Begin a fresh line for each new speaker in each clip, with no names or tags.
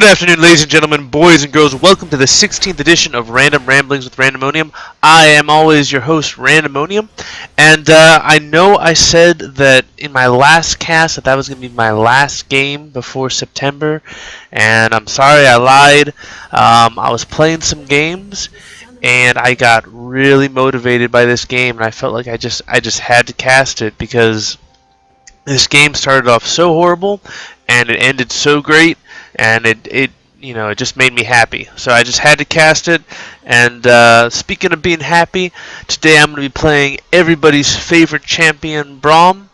Good afternoon, ladies and gentlemen, boys and girls. Welcome to the 16th edition of Random Ramblings with Randomonium. I am always your host, Randomonium, and I know I said that in my last cast that was going to be my last game before September, and I'm sorry I lied. I was playing some games, and I got really motivated by this game, and I felt like I just had to cast it because this game started off so horrible, and it ended so great. And it just made me happy. So I just had to cast it. And speaking of being happy, today I'm going to be playing everybody's favorite champion, Braum.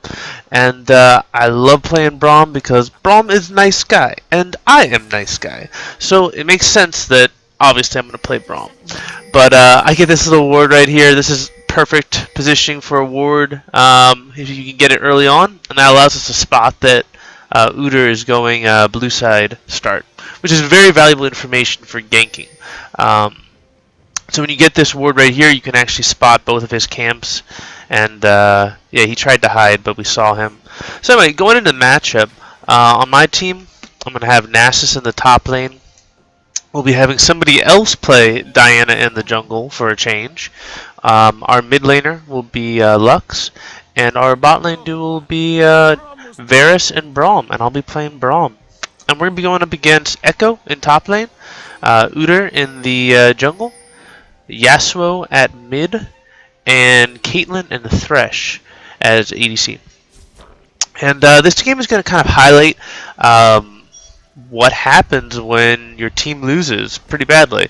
And I love playing Braum because Braum is nice guy, and I am nice guy. So it makes sense that obviously I'm going to play Braum. But I get this little ward right here. This is perfect positioning for a ward if you can get it early on, and that allows us to spot that Udyr is going blue side start, which is very valuable information for ganking. So when you get this ward right here, you can actually spot both of his camps. And yeah, he tried to hide, but we saw him. So anyway, going into the matchup, on my team, I'm going to have Nasus in the top lane. We'll be having somebody else play Diana in the jungle for a change. Our mid laner will be Lux, and our bot lane duo will be Varus and Braum, and I'll be playing Braum. And we're going to be going up against Echo in top lane, Udyr in the jungle, Yasuo at mid, and Caitlyn and the Thresh as ADC. And this game is going to kind of highlight what happens when your team loses pretty badly.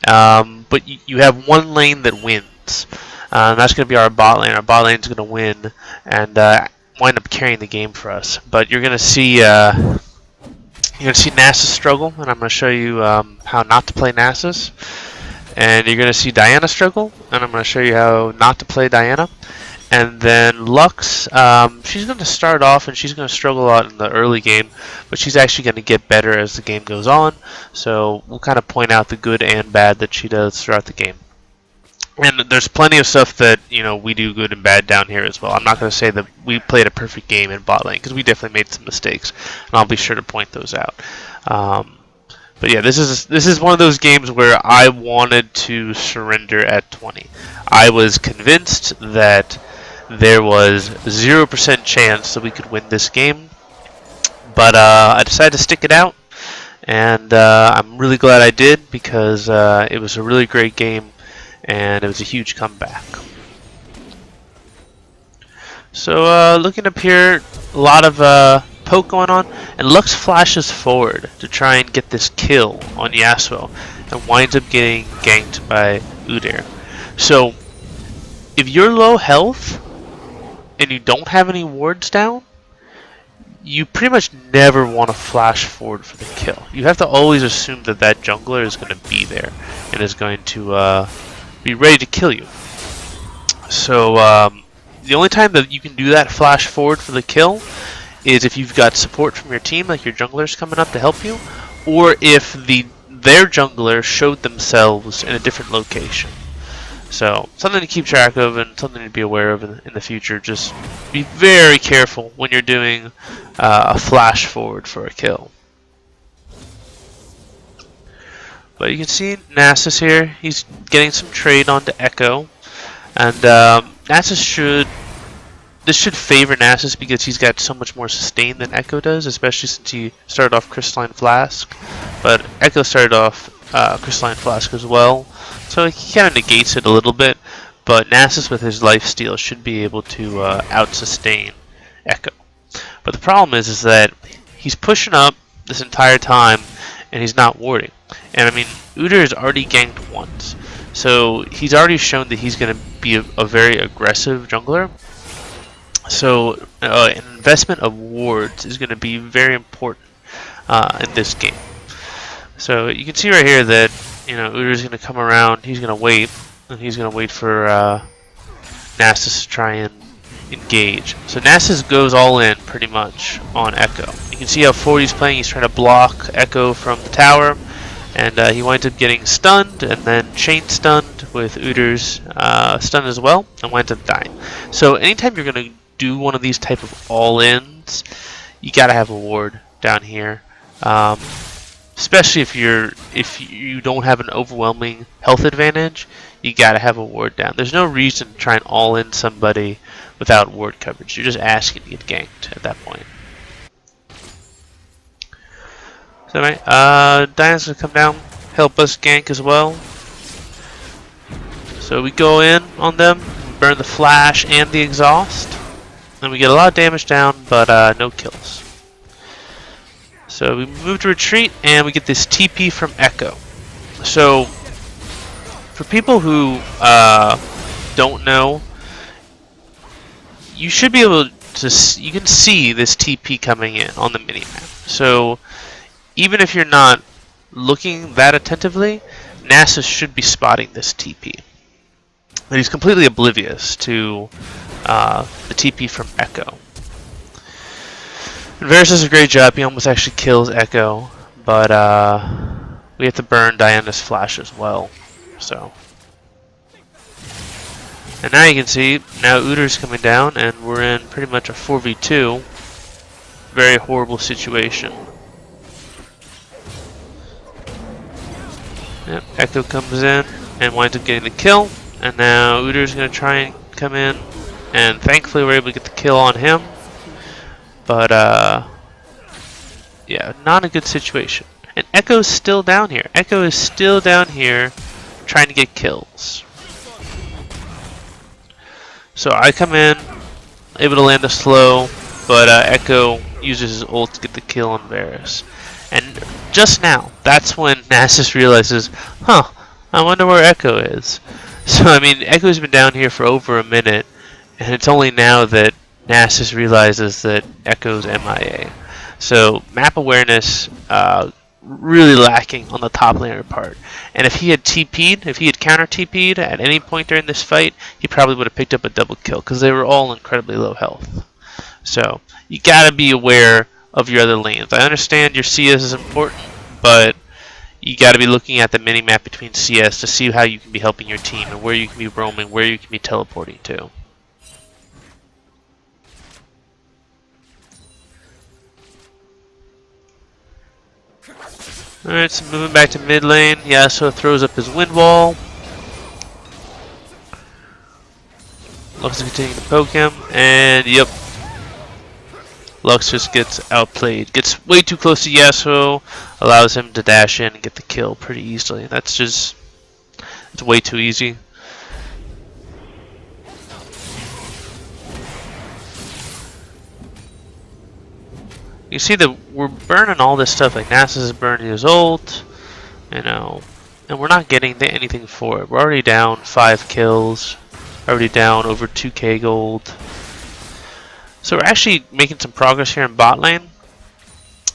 But you have one lane that wins. That's going to be our bot lane. Our bot lane is going to win, and wind up carrying the game for us. But you're gonna see Nasus struggle, and I'm gonna show you how not to play Nasus. And you're gonna see Diana struggle, and I'm gonna show you how not to play Diana. And then Lux, she's gonna start off and she's gonna struggle a lot in the early game, but she's actually gonna get better as the game goes on. So we'll kind of point out the good and bad that she does throughout the game. And there's plenty of stuff that, we do good and bad down here as well. I'm not going to say that we played a perfect game in bot lane, because we definitely made some mistakes, and I'll be sure to point those out. But yeah, this is one of those games where I wanted to surrender at 20. I was convinced that there was 0% chance that we could win this game, but I decided to stick it out, and I'm really glad I did, because it was a really great game. And it was a huge comeback. So looking up here, a lot of poke going on, and Lux flashes forward to try and get this kill on Yasuo, and winds up getting ganked by Udyr. So if you're low health and you don't have any wards down, you pretty much never want to flash forward for the kill. You have to always assume that that jungler is going to be there and is going to be ready to kill you. So the only time that you can do that flash forward for the kill is if you've got support from your team, like your jungler's coming up to help you, or if their jungler showed themselves in a different location. So something to keep track of and something to be aware of in the future. Just be very careful when you're doing a flash forward for a kill. But you can see Nasus here, he's getting some trade onto Echo, and this should favor Nasus because he's got so much more sustain than Echo does, especially since he started off Crystalline Flask, but Echo started off Crystalline Flask as well, so he kind of negates it a little bit, but Nasus with his lifesteal should be able to out-sustain Echo. But the problem is that he's pushing up this entire time, and he's not warding. And I mean, Udyr has already ganked once, so he's already shown that he's going to be a very aggressive jungler. So an investment of wards is going to be very important in this game. So you can see right here that Udyr is going to come around. He's going to wait, and he's going to wait for Nasus to try and engage. So Nasus goes all in pretty much on Echo. You can see how forward he's playing. He's trying to block Echo from the tower, and he winds up getting stunned and then chain stunned with Udyr's stun as well, and winds up dying. So anytime you're going to do one of these type of all-ins, you got to have a ward down here. Especially if you don't have an overwhelming health advantage, you gotta have a ward down. There's no reason to try and all in somebody without ward coverage. You're just asking to get ganked at that point. So anyway, Diana's gonna come down, help us gank as well. So we go in on them, burn the flash and the exhaust, and we get a lot of damage down, but no kills. So we move to retreat, and we get this TP from Echo. So for people who don't know, you should be able to you can see this TP coming in on the minimap. So even if you're not looking that attentively, NASA should be spotting this TP. And he's completely oblivious to the TP from Echo. And Varus does a great job. He almost actually kills Echo, but we have to burn Diana's flash as well. So, and now you can see now Uter's coming down, and we're in pretty much a 4v2. Very horrible situation. Yep, Echo comes in and winds up getting the kill, and now Uter's gonna try and come in, and thankfully we're able to get the kill on him. But, yeah, not a good situation. And Echo's still down here. Echo is still down here trying to get kills. So I come in, able to land a slow, but Echo uses his ult to get the kill on Varus. And just now, that's when Nasus realizes, huh, I wonder where Echo is. So, I mean, Echo's been down here for over a minute, and it's only now that Nasus realizes that Echo's MIA. So map awareness really lacking on the top laner part. And if he had TP'd, if he had counter TP'd at any point during this fight, he probably would have picked up a double kill because they were all incredibly low health. So you gotta be aware of your other lanes. I understand your CS is important, but you gotta be looking at the mini-map between CS to see how you can be helping your team and where you can be roaming, where you can be teleporting to. Alright, so moving back to mid lane, Yasuo throws up his wind wall. Lux is continuing to poke him, and yep. Lux just gets outplayed. Gets way too close to Yasuo, allows him to dash in and get the kill pretty easily. That's just, it's way too easy. You see that we're burning all this stuff, like Nasus is burning his ult, you know, and we're not getting anything for it. We're already down 5 kills, already down over 2k gold. So we're actually making some progress here in bot lane.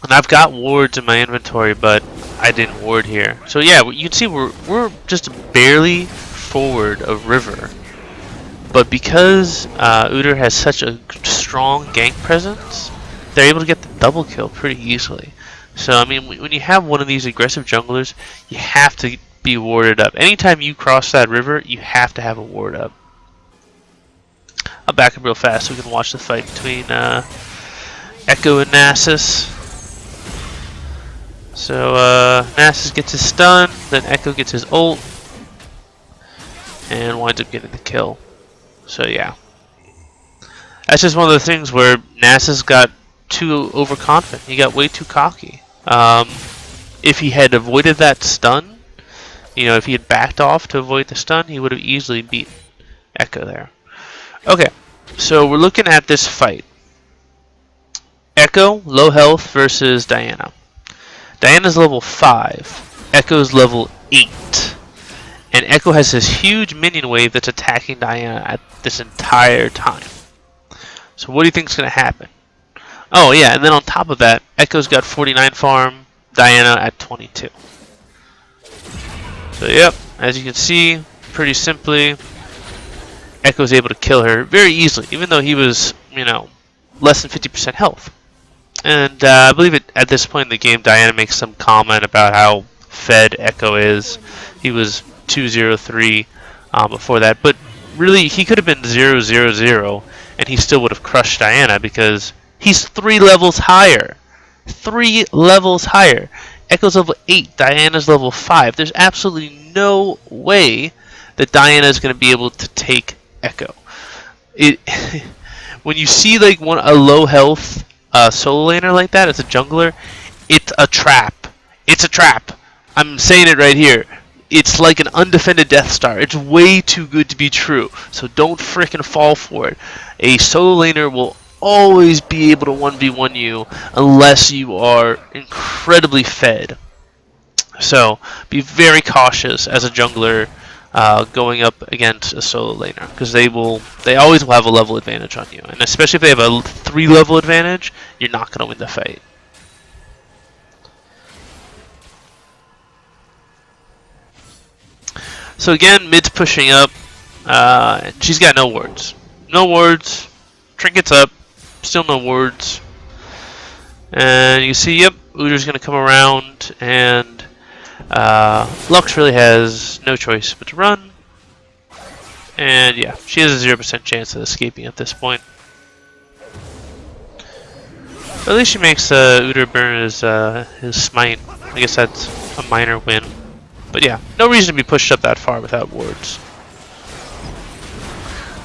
And I've got wards in my inventory, but I didn't ward here. So yeah, you can see we're just barely forward of river. But because Uter has such a strong gank presence, they're able to get the double kill pretty easily. So, I mean, when you have one of these aggressive junglers, you have to be warded up. Anytime you cross that river, you have to have a ward up. I'll back up real fast so we can watch the fight between Echo and Nasus. So, Nasus gets his stun, then Echo gets his ult, and winds up getting the kill. So, yeah. That's just one of the things where Nasus got too overconfident. He got way too cocky. If he had avoided that stun, you know, if he had backed off to avoid the stun, he would have easily beaten Echo there. Okay, so we're looking at this fight. Echo, low health versus Diana. Diana's level 5. Echo's level 8. And Echo has this huge minion wave that's attacking Diana at this entire time. So what do you think is going to happen? Oh yeah, and then on top of that, Echo's got 49 farm, Diana at 22. So yep, as you can see, pretty simply, Echo's able to kill her very easily, even though he was, you know, less than 50% health. And I believe at this point in the game, Diana makes some comment about how fed Echo is. He was 2-0-3 before that, but really he could have been 0-0-0, and he still would have crushed Diana because he's 3 levels higher. 3 levels higher. Echo's level 8, Diana's level 5. There's absolutely no way that Diana is going to be able to take Echo. It when you see like a low health solo laner like that as a jungler, it's a trap. It's a trap. I'm saying it right here. It's like an undefended Death Star. It's way too good to be true. So don't frickin' fall for it. A solo laner will always be able to 1v1 you unless you are incredibly fed. So be very cautious as a jungler going up against a solo laner, because they always will have a level advantage on you, and especially if they have a 3-level advantage, you're not going to win the fight. So again, mid's pushing up. She's got no wards. No wards. Trinkets up. Still no wards. And you see, yep, Udyr's going to come around, and Lux really has no choice but to run. And yeah, she has a 0% chance of escaping at this point. But at least she makes Udyr burn his smite. I guess that's a minor win. But yeah, no reason to be pushed up that far without wards.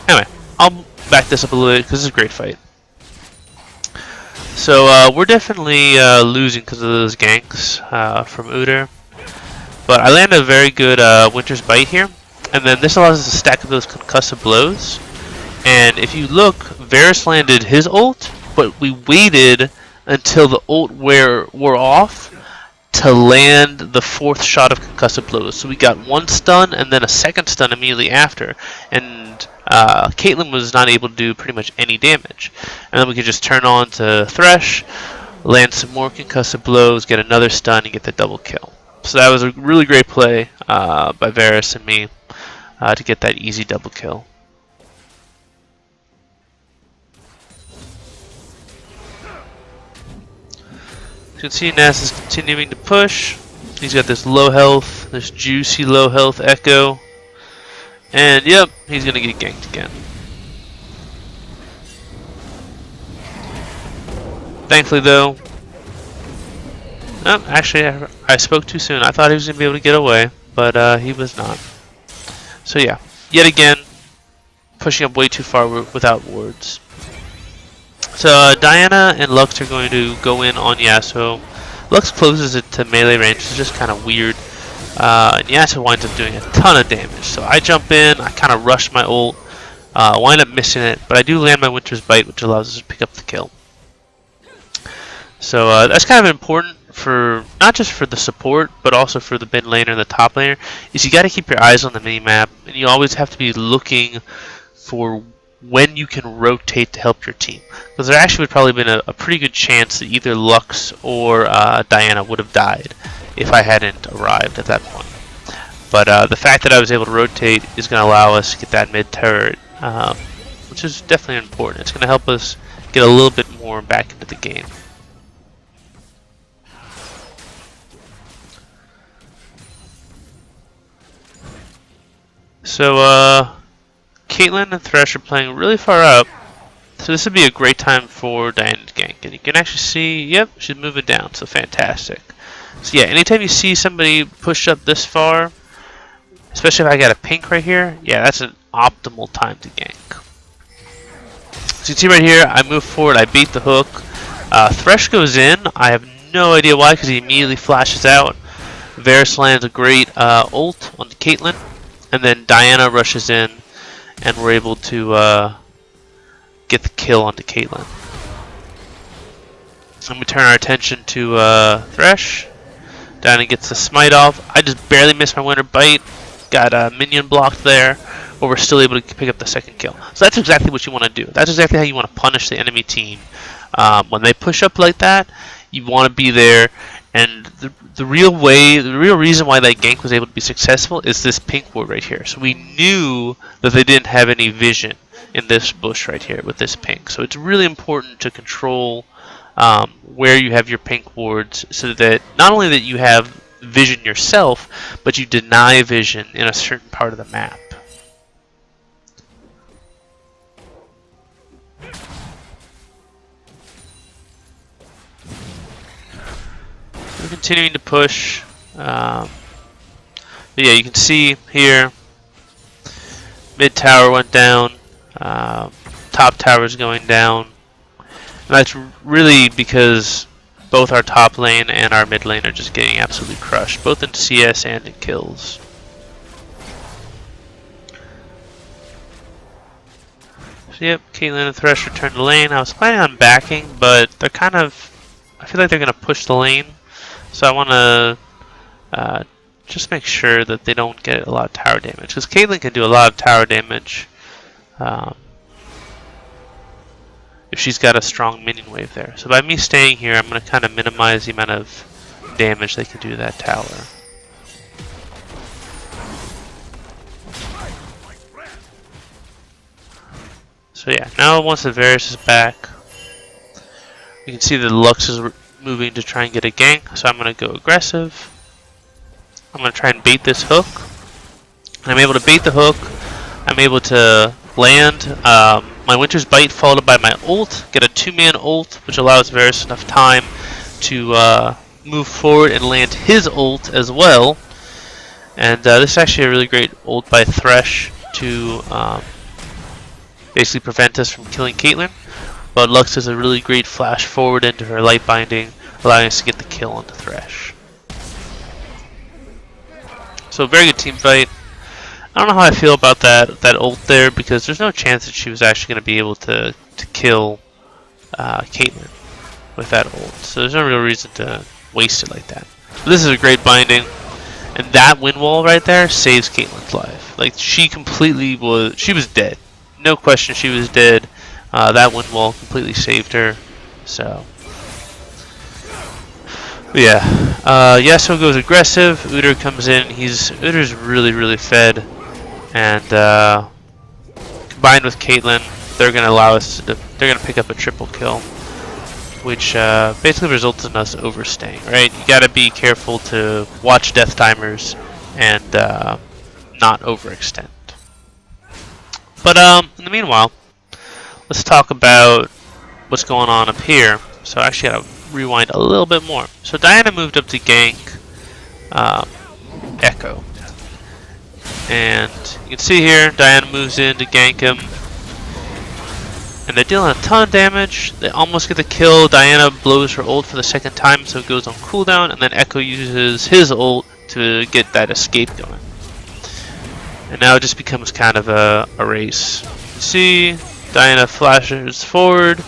Anyway, I'll back this up a little bit because it's a great fight. So we're definitely losing because of those ganks from Udyr. But I land a very good Winter's Bite here. And then this allows us to stack up those concussive blows. And if you look, Varus landed his ult, but we waited until the ult wore off to land the 4th shot of concussive blows. So we got 1 stun and then a 2nd stun immediately after. And Caitlyn was not able to do pretty much any damage. And then we could just turn on to Thresh, land some more concussive blows, get another stun, and get the double kill. So that was a really great play by Varus and me to get that easy double kill. You can see Nass is continuing to push. He's got this low health, this juicy low health Echo. And yep, he's going to get ganked again. Thankfully though, oh, actually I spoke too soon. I thought he was going to be able to get away, but he was not. So yeah, yet again, pushing up way too far without wards. So Diana and Lux are going to go in on Yasuo. Lux closes it to melee range, which is just kind of weird. And Yasuo winds up doing a ton of damage. So I jump in, I kind of rush my ult, wind up missing it, but I do land my Winter's Bite, which allows us to pick up the kill. So that's kind of important for not just for the support, but also for the mid laner and the top laner. Is you got to keep your eyes on the mini map, and you always have to be looking for when you can rotate to help your team, because there actually would probably been a pretty good chance that either Lux or Diana would have died if I hadn't arrived at that point. But the fact that I was able to rotate is going to allow us to get that mid turret, which is definitely important. It's going to help us get a little bit more back into the game. So Caitlyn and Thresh are playing really far up, so this would be a great time for Diana to gank. And you can actually see, yep, she's moving down, so fantastic. So yeah, anytime you see somebody push up this far, especially if I got a pink right here, yeah, that's an optimal time to gank. So you can see right here, I move forward, I beat the hook. Thresh goes in, I have no idea why, because he immediately flashes out. Varus lands a great ult on Caitlyn, and then Diana rushes in, and we're able to get the kill onto Caitlyn. And we turn our attention to Thresh. Diana gets the smite off. I just barely missed my Winter Bite. Got a minion blocked there, but we're still able to pick up the 2nd kill. So that's exactly what you want to do. That's exactly how you want to punish the enemy team. When they push up like that, you want to be there. And the real reason why that gank was able to be successful is this pink ward right here. So we knew that they didn't have any vision in this bush right here with this pink. So it's really important to control where you have your pink wards, so that not only that you have vision yourself, but you deny vision in a certain part of the map. we're continuing to push. But yeah, you can see here, mid tower went down, top tower is going down. And that's really because both our top lane and our mid lane are just getting absolutely crushed, both in CS and in kills. So yep, Caitlyn and Thresh returned to lane. I was planning on backing, but they're kind of, I feel like they're going to push the lane. So I want to just make sure that they don't get a lot of tower damage, because Caitlyn can do a lot of tower damage if she's got a strong minion wave there. So by me staying here, I'm going to kind of minimize the amount of damage they can do to that tower. So yeah, now once the Varus is back, you can see the Lux is moving to try and get a gank. So I'm going to go aggressive. I'm going to try and bait this hook. And I'm able to bait the hook. I'm able to land my Winter's Bite followed by my ult, get a 2-man ult, which allows Varus enough time to move forward and land his ult as well. And this is actually a really great ult by Thresh to basically prevent us from killing Caitlyn. But Lux does a really great flash forward into her light binding, allowing us to get the kill on the Thresh. So very good team fight. I don't know how I feel about that ult there, because there's no chance that she was actually going to be able to kill Caitlyn with that ult. So there's no real reason to waste it like that. But this is a great binding, and that wind wall right there saves Caitlyn's life. Like, she was dead. No question, she was dead. That wind wall completely saved her. So yeah, Yasuo goes aggressive. Udyr comes in. Udyr's really fed. And combined with Caitlyn, they're going to allow us to, they're going to pick up a triple kill, which basically results in us overstaying, right? You got to be careful to watch death timers and not overextend. But in the meanwhile, let's talk about what's going on up here. So I actually got to rewind a little bit more. So Diana moved up to gank Echo. And you can see here, Diana moves in to gank him. And they're dealing a ton of damage. They almost get the kill. Diana blows her ult for the second time, so it goes on cooldown. And then Echo uses his ult to get that escape going. And now it just becomes kind of a race. You can see Diana flashes forward.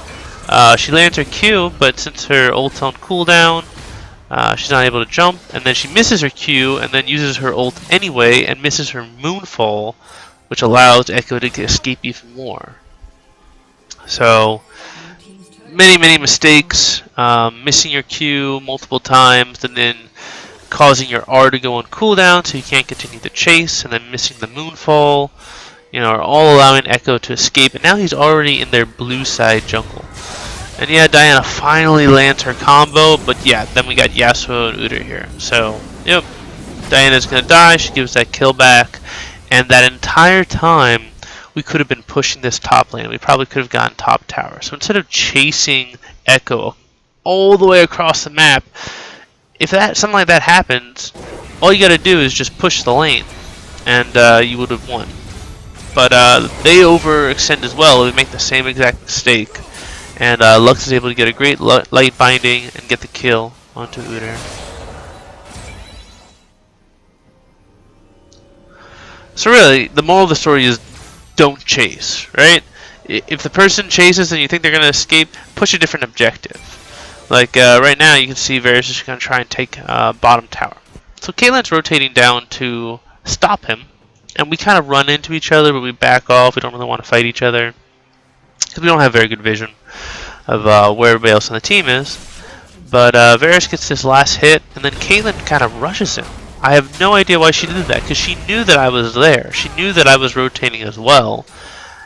She lands her Q, but since her ult's on cooldown, she's not able to jump, and then she misses her Q, and then uses her ult anyway, and misses her Moonfall, which allows Echo to escape even more. So, many mistakes, missing your Q multiple times, and then causing your R to go on cooldown so you can't continue the chase, and then missing the Moonfall, are all allowing Echo to escape, and now he's already in their blue side jungle. And yeah, Diana finally lands her combo, but yeah, then we got Yasuo and Udyr here. So, yep, Diana's gonna die, she gives that kill back, and that entire time, we could have been pushing this top lane. We probably could have gotten top tower. So instead of chasing Echo all the way across the map, if something like that happens, all you gotta do is just push the lane, and you would have won. But they overextend as well. They make the same exact mistake. And Lux is able to get a great light binding and get the kill onto Udyr. So really, the moral of the story is don't chase, right? If the person chases and you think they're going to escape, push a different objective. Like right now, you can see Varus is going to try and take bottom tower. So Caitlyn's rotating down to stop him. And we kind of run into each other, but we back off. We don't really want to fight each other, because we don't have very good vision of where everybody else on the team is. But Varus gets this last hit, and then Caitlyn kind of rushes him. I have no idea why she did that, because she knew that I was there. She knew that I was rotating as well.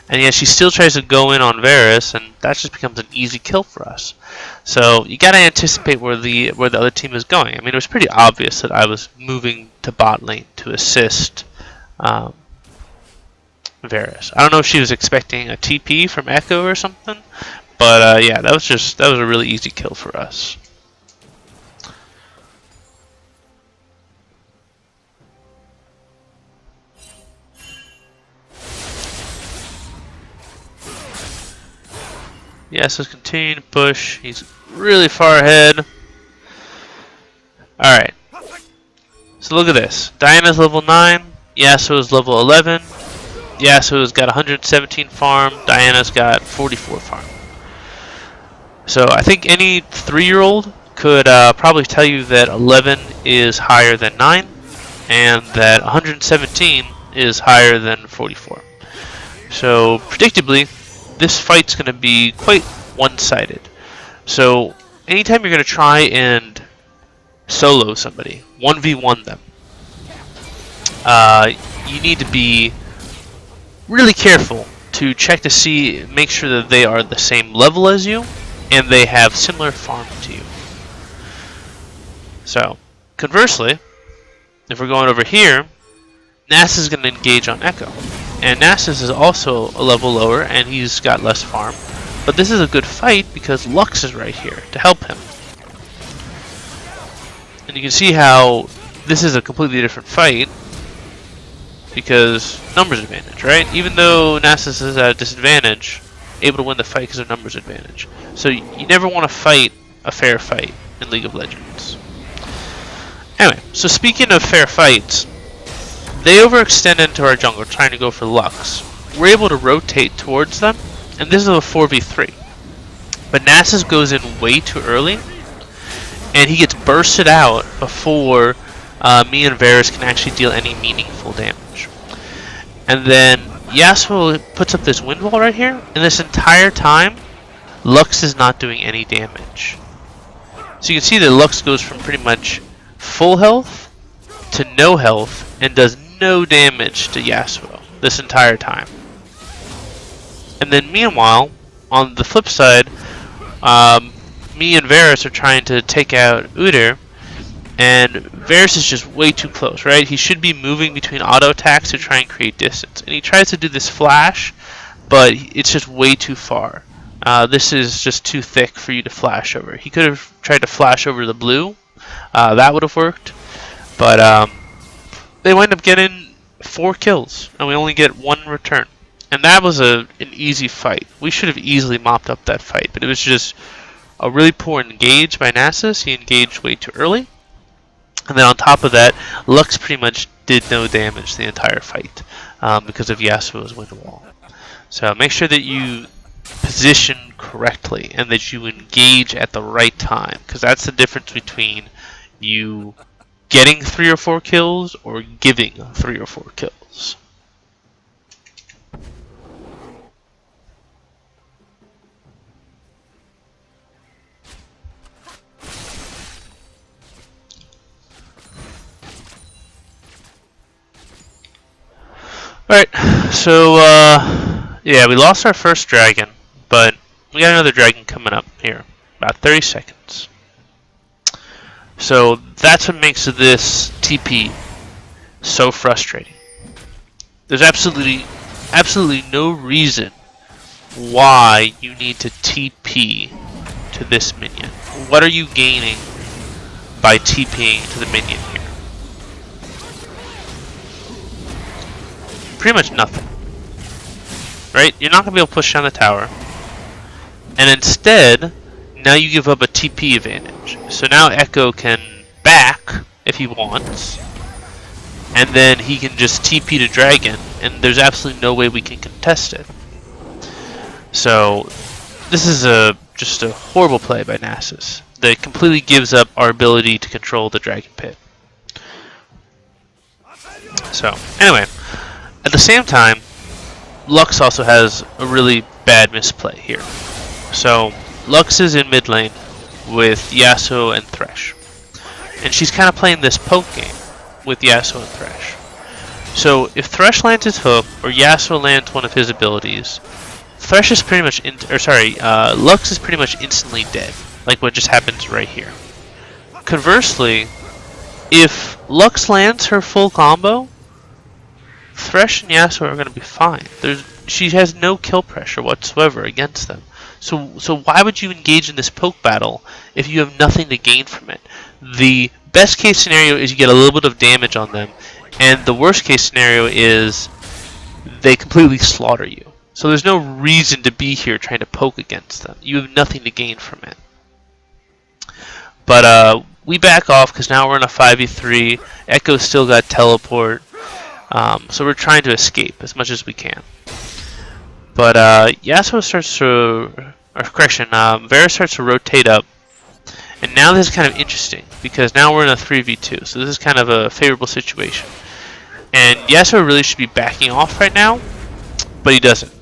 And yet she still tries to go in on Varus, and that just becomes an easy kill for us. So you got to anticipate where the other team is going. I mean, it was pretty obvious that I was moving to bot lane to assist Varus. I don't know if she was expecting a TP from Echo or something, but yeah, that was a really easy kill for us. Yasuo's continuing to push. He's really far ahead. Alright. So look at this. Diana's level 9. Yasuo's level 11. Yasuo's got 117 farm. Diana's got 44 farm. So I think any 3-year-old could probably tell you that 11 is higher than 9. And that 117 is higher than 44. So predictably, this fight's going to be quite one-sided. So anytime you're going to try and solo somebody, 1v1 them, you need to be really careful to check to see, make sure that they are the same level as you and they have similar farm to you. So conversely, if we're going over here, Nasus is going to engage on Echo. And Nasus is also a level lower, and he's got less farm. But this is a good fight because Lux is right here to help him. And you can see how this is a completely different fight because numbers advantage, right? Even though Nasus is at a disadvantage, able to win the fight because of numbers advantage. So you never want to fight a fair fight in League of Legends. Anyway, so speaking of fair fights, they overextend into our jungle trying to go for Lux. We're able to rotate towards them, and this is a 4v3. But Nasus goes in way too early, and he gets bursted out before me and Varus can actually deal any meaningful damage. And then Yasuo puts up this wind wall right here, and this entire time, Lux is not doing any damage. So you can see that Lux goes from pretty much full health to no health and does no damage to Yasuo this entire time. And then meanwhile, on the flip side, me and Varus are trying to take out Udyr, and Varus is just way too close, right? He should be moving between auto attacks to try and create distance. And he tries to do this flash, but it's just way too far. This is just too thick for you to flash over. He could have tried to flash over the blue. That would have worked. But they wind up getting 4 kills, and we only get 1 return. And that was an easy fight. We should have easily mopped up that fight, but it was just a really poor engage by Nasus. He engaged way too early. And then on top of that, Lux pretty much did no damage the entire fight because of Yasuo's wind wall. So make sure that you position correctly and that you engage at the right time, because that's the difference between you getting 3 or 4 kills or giving 3 or 4 kills. Alright, so yeah, we lost our first dragon, but we got another dragon coming up here, about 30 seconds. So that's what makes this TP so frustrating. There's absolutely no reason why you need to TP to this minion. What are you gaining by TPing to the minion here? Pretty much nothing. Right? You're not going to be able to push down the tower. And instead, now you give up a TP advantage. So now Echo can back if he wants. And then he can just TP to Dragon. And there's absolutely no way we can contest it. So this is just a horrible play by Nasus that completely gives up our ability to control the Dragon Pit. So anyway, at the same time, Lux also has a really bad misplay here. So Lux is in mid lane with Yasuo and Thresh. And she's kind of playing this poke game with Yasuo and Thresh. So if Thresh lands his hook or Yasuo lands one of his abilities, Thresh is pretty much Lux is pretty much instantly dead, like what just happens right here. Conversely, if Lux lands her full combo, Thresh and Yasuo are going to be fine. She has no kill pressure whatsoever against them. So why would you engage in this poke battle if you have nothing to gain from it? The best case scenario is you get a little bit of damage on them, and the worst case scenario is they completely slaughter you. So there's no reason to be here trying to poke against them. You have nothing to gain from it. But we back off because now we're in a 5v3. Echo's still got teleport. So we're trying to escape as much as we can. But Yasuo starts to, or correction, Varus starts to rotate up. And now this is kind of interesting because now we're in a 3v2. So this is kind of a favorable situation. And Yasuo really should be backing off right now, but he doesn't.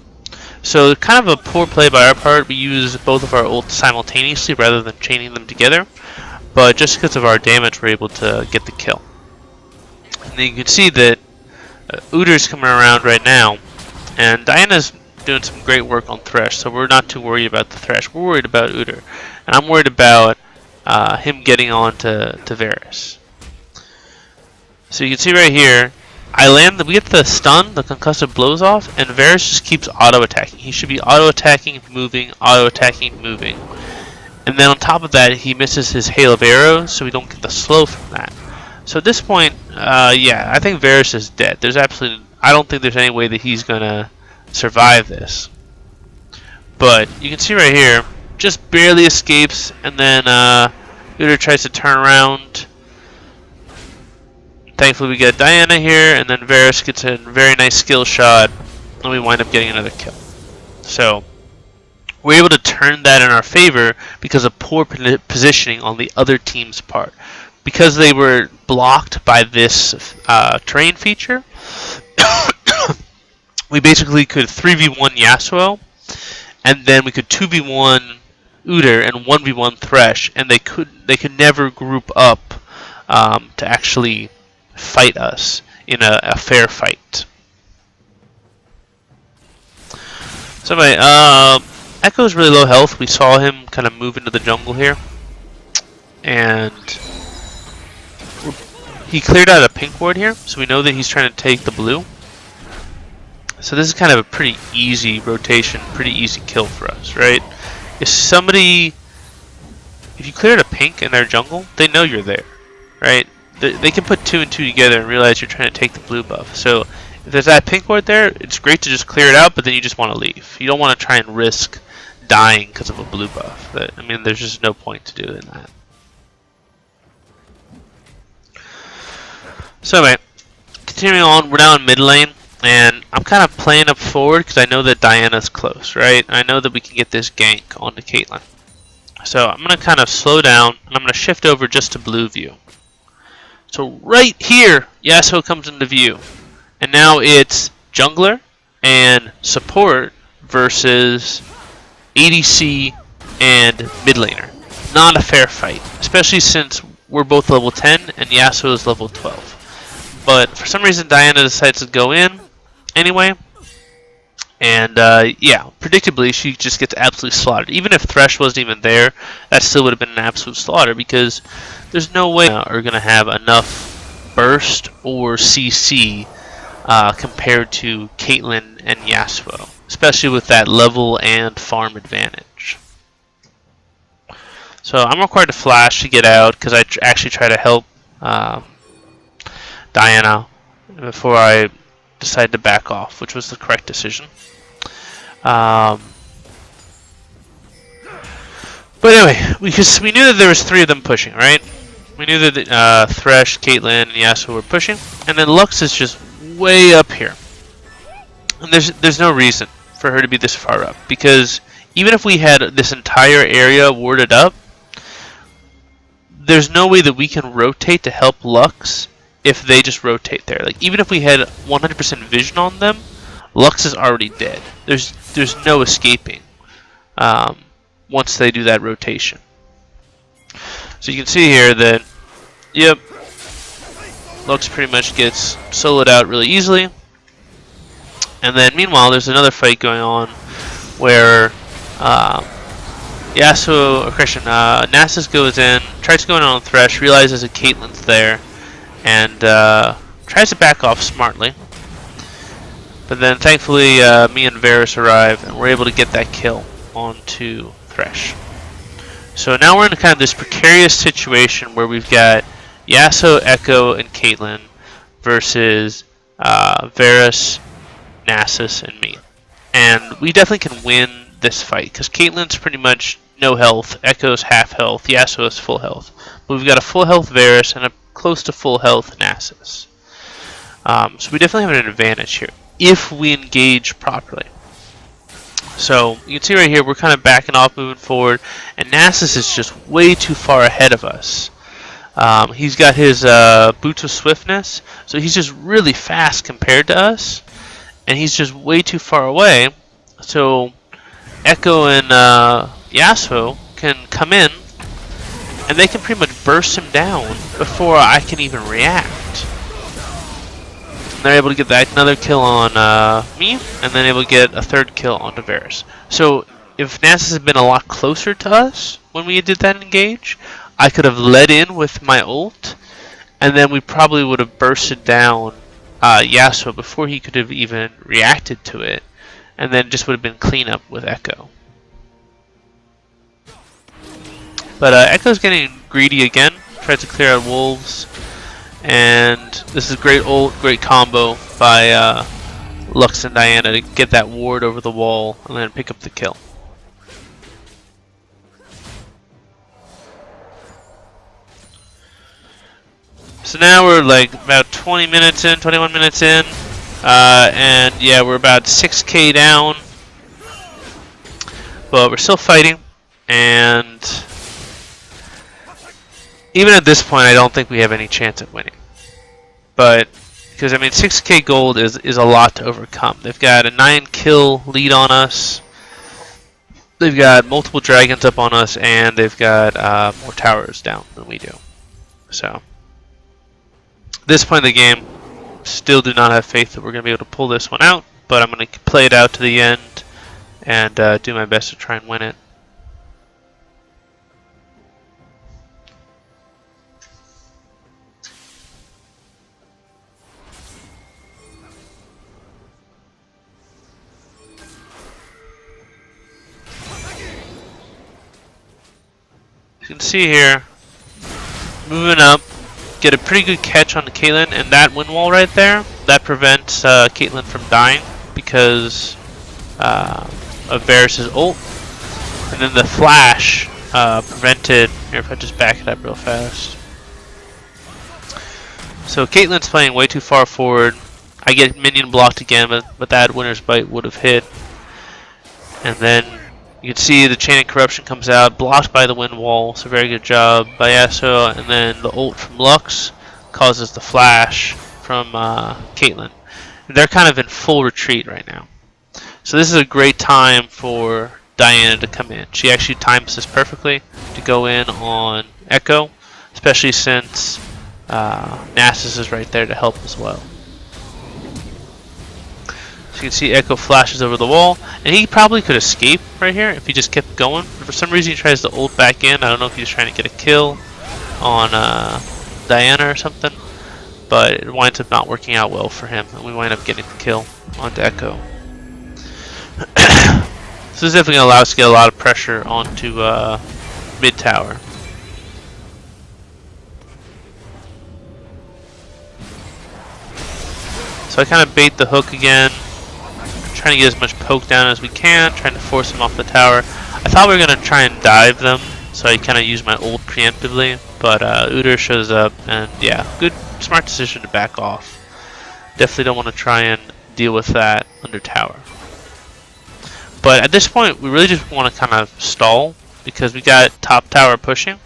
So kind of a poor play by our part. We use both of our ults simultaneously rather than chaining them together. But just because of our damage, we're able to get the kill. And then you can see that Uder's coming around right now. And Diana's doing some great work on Thresh, so we're not too worried about the Thresh. We're worried about Uder. And I'm worried about him getting on to Varus. So you can see right here, we get the stun, the concussive blows off, and Varus just keeps auto-attacking. He should be auto-attacking, moving, auto-attacking, moving. And then on top of that, he misses his hail of arrows, so we don't get the slow from that. So at this point, yeah, I think Varus is dead. I don't think there's any way that he's gonna survive this. But you can see right here, just barely escapes, and then Uder tries to turn around. Thankfully we get Diana here, and then Varus gets a very nice skill shot, and we wind up getting another kill. So we're able to turn that in our favor because of poor positioning on the other team's part. Because they were blocked by this terrain feature, we basically could 3v1 Yasuo, and then we could 2v1 Uder and 1v1 Thresh, and they could never group up to actually fight us in a fair fight. So anyway, Echo's really low health. We saw him kind of move into the jungle here, and he cleared out a pink ward here, so we know that he's trying to take the blue. So this is kind of a pretty easy rotation, pretty easy kill for us, right? If you cleared a pink in their jungle, they know you're there, right? They can put 2 and 2 together and realize you're trying to take the blue buff. So if there's that pink ward there, it's great to just clear it out, but then you just want to leave. You don't want to try and risk dying because of a blue buff. I mean, there's just no point to doing that. So anyway, continuing on, we're now in mid lane, and I'm kind of playing up forward because I know that Diana's close, right? I know that we can get this gank onto Caitlyn. So I'm going to kind of slow down, and I'm going to shift over just to blue view. So right here, Yasuo comes into view. And now it's jungler and support versus ADC and mid laner. Not a fair fight, especially since we're both level 10 and Yasuo is level 12. But for some reason Diana decides to go in anyway. And yeah, predictably she just gets absolutely slaughtered. Even if Thresh wasn't even there, that still would have been an absolute slaughter because there's no way are going to have enough burst or CC compared to Caitlyn and Yasuo, especially with that level and farm advantage. So I'm required to flash to get out because I actually try to help Diana before I decide to back off, which was the correct decision. But anyway, we knew that there was 3 of them pushing, right? We knew that Thresh, Caitlyn, and Yasuo were pushing, and then Lux is just way up here. And there's no reason for her to be this far up, because even if we had this entire area warded up, there's no way that we can rotate to help Lux if they just rotate there. Like, even if we had 100% vision on them, Lux is already dead. There's no escaping once they do that rotation. So you can see here that, yep, Lux pretty much gets soloed out really easily. And then meanwhile, there's another fight going on where Nasus goes in, tries to go in on Thresh, realizes that Caitlyn's there, and tries to back off smartly. But then thankfully me and Varus arrive, and we're able to get that kill onto Thresh. So now we're in kind of this precarious situation where we've got Yasuo, Echo, and Caitlyn versus Varus, Nasus, and me. And we definitely can win this fight, because Caitlyn's pretty much no health, Echo's half health, Yasuo is full health. But we've got a full health Varus and a close to full health Nasus. So we definitely have an advantage here, if we engage properly. So you can see right here, we're kind of backing off, moving forward, and Nasus is just way too far ahead of us. He's got his Boots of Swiftness, so he's just really fast compared to us, and he's just way too far away. So Echo and Yasuo can come in, and they can pretty much burst him down before I can even react. And they're able to get that another kill on me, and then able to get a third kill on Varus. So if Nasus had been a lot closer to us when we did that engage, I could have led in with my ult, and then we probably would have bursted down Yasuo before he could have even reacted to it, and then just would have been cleanup with Echo. But Echo's getting greedy again, tries to clear out wolves, and this is great ult, great combo by Lux and Diana to get that ward over the wall and then pick up the kill. So now we're like about 20 minutes in, 21 minutes in, and yeah, we're about 6k down, but we're still fighting, and even at this point I don't think we have any chance of winning. But, because I mean 6k gold is a lot to overcome. They've got a 9 kill lead on us, they've got multiple dragons up on us, and they've got more towers down than we do. So at this point in the game, still do not have faith that we're going to be able to pull this one out, but I'm going to play it out to the end and do my best to try and win it. You can see here, moving up, get a pretty good catch on the Caitlyn, and that wind wall right there, that prevents Caitlyn from dying because of Varus' ult. And then the flash prevented, here if I just back it up real fast. So Caitlyn's playing way too far forward. I get minion blocked again, but that Winter's Bite would have hit. And then you can see the Chain of Corruption comes out, blocked by the wind wall, so very good job by Yasuo, and then the ult from Lux causes the flash from Caitlyn. They're kind of in full retreat right now. So this is a great time for Diana to come in. She actually times this perfectly to go in on Echo, especially since Nasus is right there to help as well. You can see Echo flashes over the wall, and he probably could escape right here if he just kept going. But for some reason he tries to ult back in. I don't know if he's trying to get a kill on Diana or something, but it winds up not working out well for him, and we wind up getting the kill onto Echo. So this is definitely going to allow us to get a lot of pressure onto mid tower. So I kind of bait the hook again, trying to get as much poke down as we can, trying to force them off the tower. I thought we were going to try and dive them, so I kind of used my ult preemptively, but Udyr shows up, and yeah, good, smart decision to back off. Definitely don't want to try and deal with that under tower. But at this point, we really just want to kind of stall, because we got top tower pushing.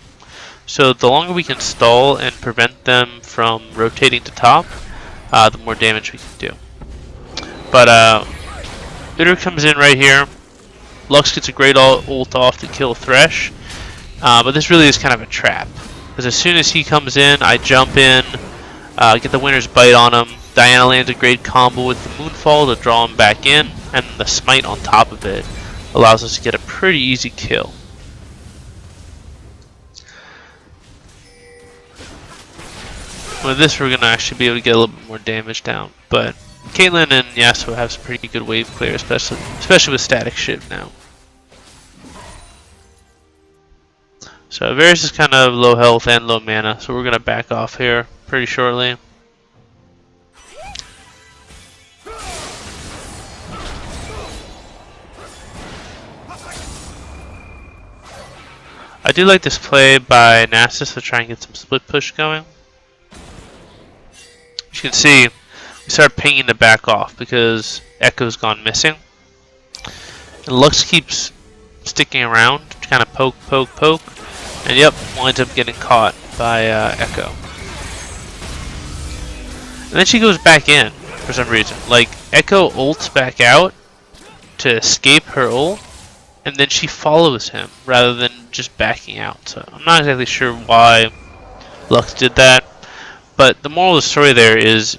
So the longer we can stall and prevent them from rotating to top, the more damage we can do. But Udyr comes in right here. Lux gets a great ult off to kill Thresh. But this really is kind of a trap, because as soon as he comes in, I jump in, get the Winter's Bite on him. Diana lands a great combo with the Moonfall to draw him back in, and the Smite on top of it allows us to get a pretty easy kill. With this, we're going to actually be able to get a little bit more damage down, but Caitlyn and Yasuo have some pretty good wave clear, especially with Static Shiv now. So Varus is kind of low health and low mana, so we're going to back off here pretty shortly. I do like this play by Nasus to try and get some split push going. As you can see, we start pinging to back off because Echo's gone missing. And Lux keeps sticking around to kind of poke, poke, poke. And yep, winds up getting caught by Echo. And then she goes back in for some reason. Like, Echo ults back out to escape her ult, and then she follows him rather than just backing out. So I'm not exactly sure why Lux did that. But the moral of the story there is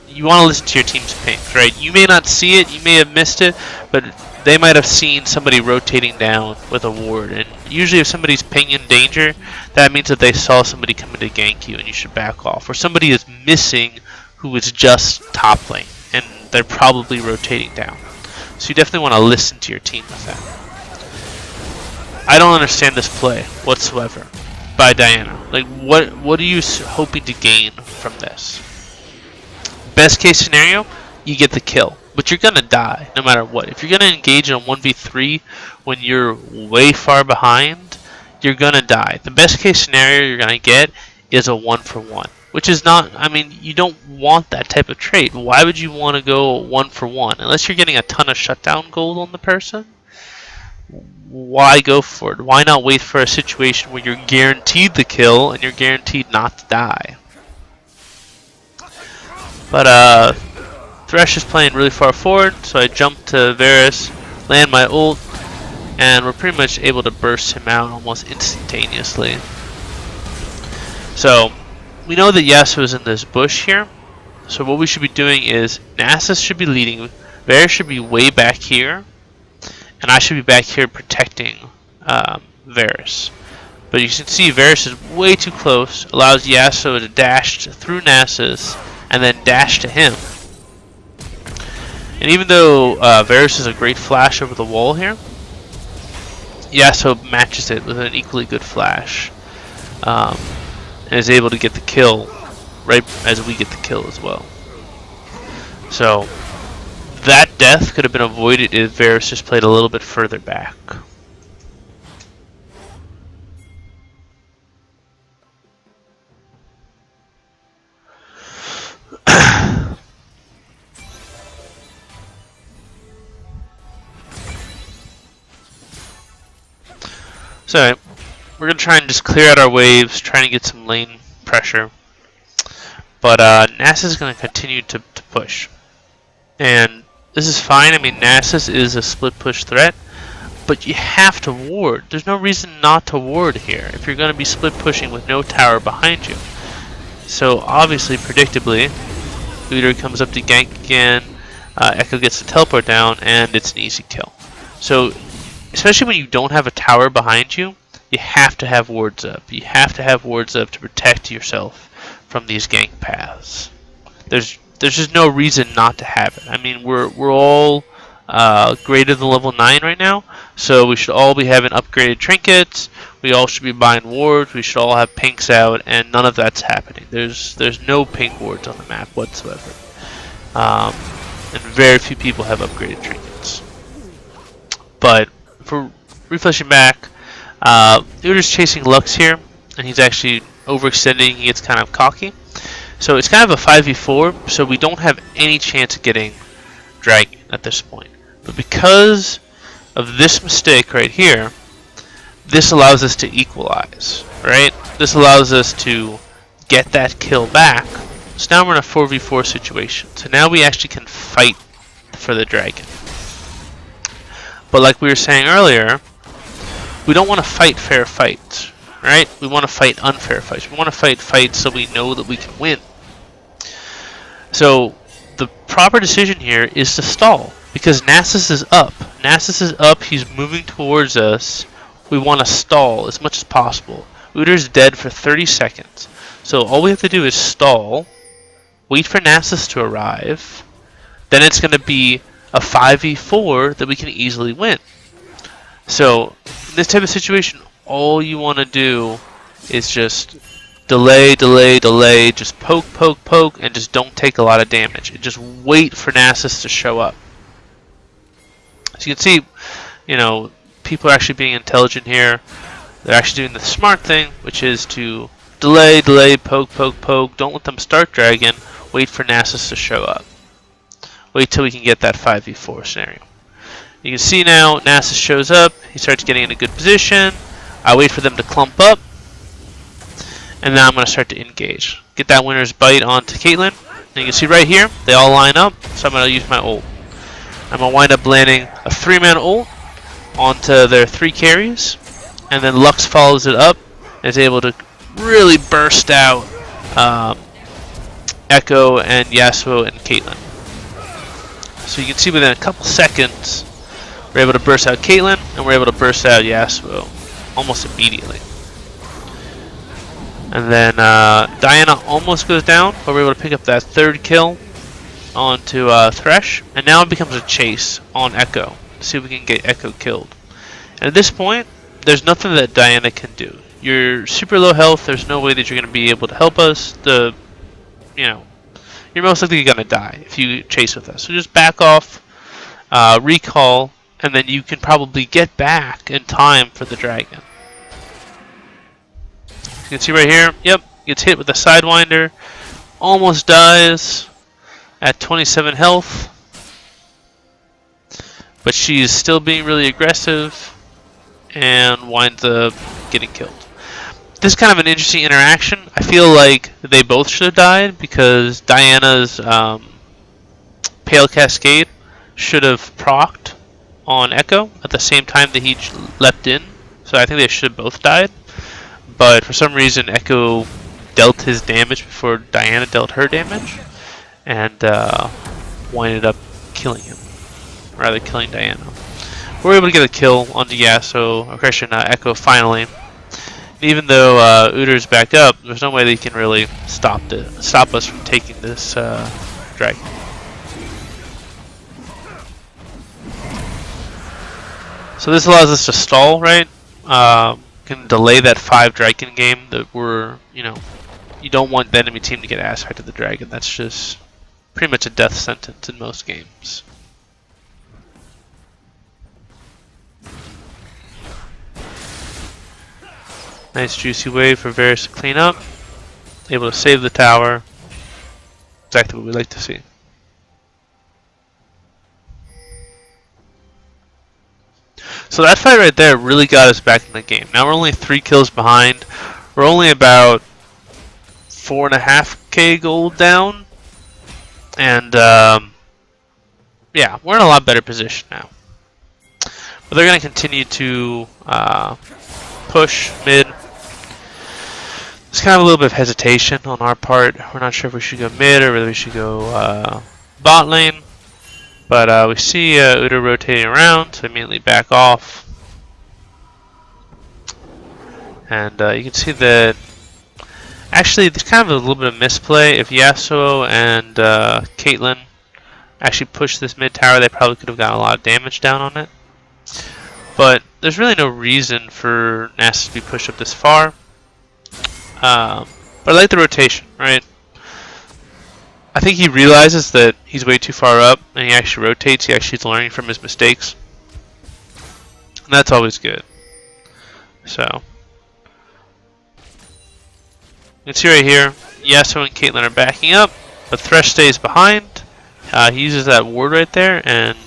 you want to listen to your team's pings, right? You may not see it, you may have missed it, but they might have seen somebody rotating down with a ward. And usually if somebody's ping in danger, that means that they saw somebody coming to gank you and you should back off. Or somebody is missing who is just top lane and they're probably rotating down. So you definitely want to listen to your team with that. I don't understand this play whatsoever by Diana. Like, what are you hoping to gain from this? Best case scenario, you get the kill, but you're gonna die no matter what. If you're gonna engage in a 1v3 when you're way far behind, you're gonna die. The best case scenario you're gonna get is a 1-for-1, which is not, I mean, you don't want that type of trade. Why would you want to go 1-for-1? Unless you're getting a ton of shutdown gold on the person, why go for it? Why not wait for a situation where you're guaranteed the kill and you're guaranteed not to die? But Thresh is playing really far forward, so I jump to Varus, land my ult, and we're pretty much able to burst him out almost instantaneously. So we know that Yasuo is in this bush here, so what we should be doing is Nasus should be leading, Varus should be way back here, and I should be back here protecting Varus. But you can see Varus is way too close, allows Yasuo to dash through Nasus and then dash to him. And even though Varus is a great flash over the wall here, Yasuo matches it with an equally good flash. And is able to get the kill right as we get the kill as well. So that death could have been avoided if Varus just played a little bit further back. So we're going to try and just clear out our waves, trying to get some lane pressure. But Nasus is going to continue to push. And this is fine. I mean, Nasus is a split push threat, but you have to ward. There's no reason not to ward here if you're going to be split pushing with no tower behind you. So obviously, predictably, Udyr comes up to gank again, Echo gets the teleport down, and it's an easy kill. So especially when you don't have a tower behind you, you have to have wards up. You have to have wards up to protect yourself from these gank paths. There's just no reason not to have it. I mean, we're all greater than level 9 right now, so we should all be having upgraded trinkets. We all should be buying wards. We should all have pinks out, and none of that's happening. There's no pink wards on the map whatsoever, and very few people have upgraded trinkets. But for refreshing back, Udyr's chasing Lux here, and he's actually overextending. He gets kind of cocky. So it's kind of a 5v4, so we don't have any chance of getting Dragon at this point. But because of this mistake right here, this allows us to equalize, right? This allows us to get that kill back. So now we're in a 4v4 situation. So now we actually can fight for the Dragon. But like we were saying earlier, we don't want to fight fair fights, right? We want to fight unfair fights. We want to fight fights so we know that we can win. So the proper decision here is to stall, because Nasus is up. Nasus is up, he's moving towards us. We want to stall as much as possible. Udyr's dead for 30 seconds. So all we have to do is stall, wait for Nasus to arrive, then it's going to be a 5v4 that we can easily win. So in this type of situation, all you want to do is just delay, just poke, and just don't take a lot of damage. And just wait for Nasus to show up. As you can see, you know, people are actually being intelligent here. They're actually doing the smart thing, which is to delay, delay, poke, poke, poke. Don't let them start dragon. Wait for Nasus to show up. Wait till we can get that 5v4 scenario. You can see now Nasus shows up. He starts getting in a good position. I wait for them to clump up. And now I'm going to start to engage. Get that winner's bite onto Caitlyn. And you can see right here, they all line up. So I'm going to use my ult. I'm going to wind up landing a 3-man ult onto their 3 carries. And then Lux follows it up and is able to really burst out Echo and Yasuo and Caitlyn. So you can see within a couple seconds, we're able to burst out Caitlyn and we're able to burst out Yasuo almost immediately. And then Diana almost goes down, but we're able to pick up that 3rd kill onto Thresh. And now it becomes a chase on Echo to see if we can get Echo killed. And at this point, there's nothing that Diana can do. You're super low health. There's no way that you're going to be able to help us. You're most likely going to die if you chase with us. So just back off, recall, and then you can probably get back in time for the dragon. You can see right here, yep, gets hit with a Sidewinder, almost dies at 27 health, but she's still being really aggressive and winds up getting killed. This is kind of an interesting interaction. I feel like they both should have died because Diana's Pale Cascade should have procced on Echo at the same time that he leapt in. So I think they should have both died. But for some reason, Echo dealt his damage before Diana dealt her damage, and winded up killing him, rather killing Diana. We were able to get a kill onto Yasuo, or Christian Echo finally. And even though Uter's back up, there's no way they can really stop us from taking this dragon. So this allows us to stall, right? Can delay that 5 dragon game that you don't want the enemy team to get ass hacked to the dragon. That's just pretty much a death sentence in most games. Nice juicy wave for Varus to clean up. Able to save the tower. Exactly what we like to see. So that fight right there really got us back in the game. Now we're only 3 kills behind. We're only about 4.5k gold down. And yeah, we're in a lot better position now. But they're going to continue to push mid. There's kind of a little bit of hesitation on our part. We're not sure if we should go mid or whether we should go bot lane. But we see Uda rotating around, so immediately back off. And you can see that actually there's kind of a little bit of misplay. If Yasuo and Caitlyn actually pushed this mid tower, they probably could have gotten a lot of damage down on it. But there's really no reason for Nasus to be pushed up this far. But I like the rotation, right? I think he realizes that he's way too far up, and he actually rotates. He actually is learning from his mistakes, and that's always good. So you can see right here, Yasuo and Caitlyn are backing up, but Thresh stays behind. He uses that ward right there, and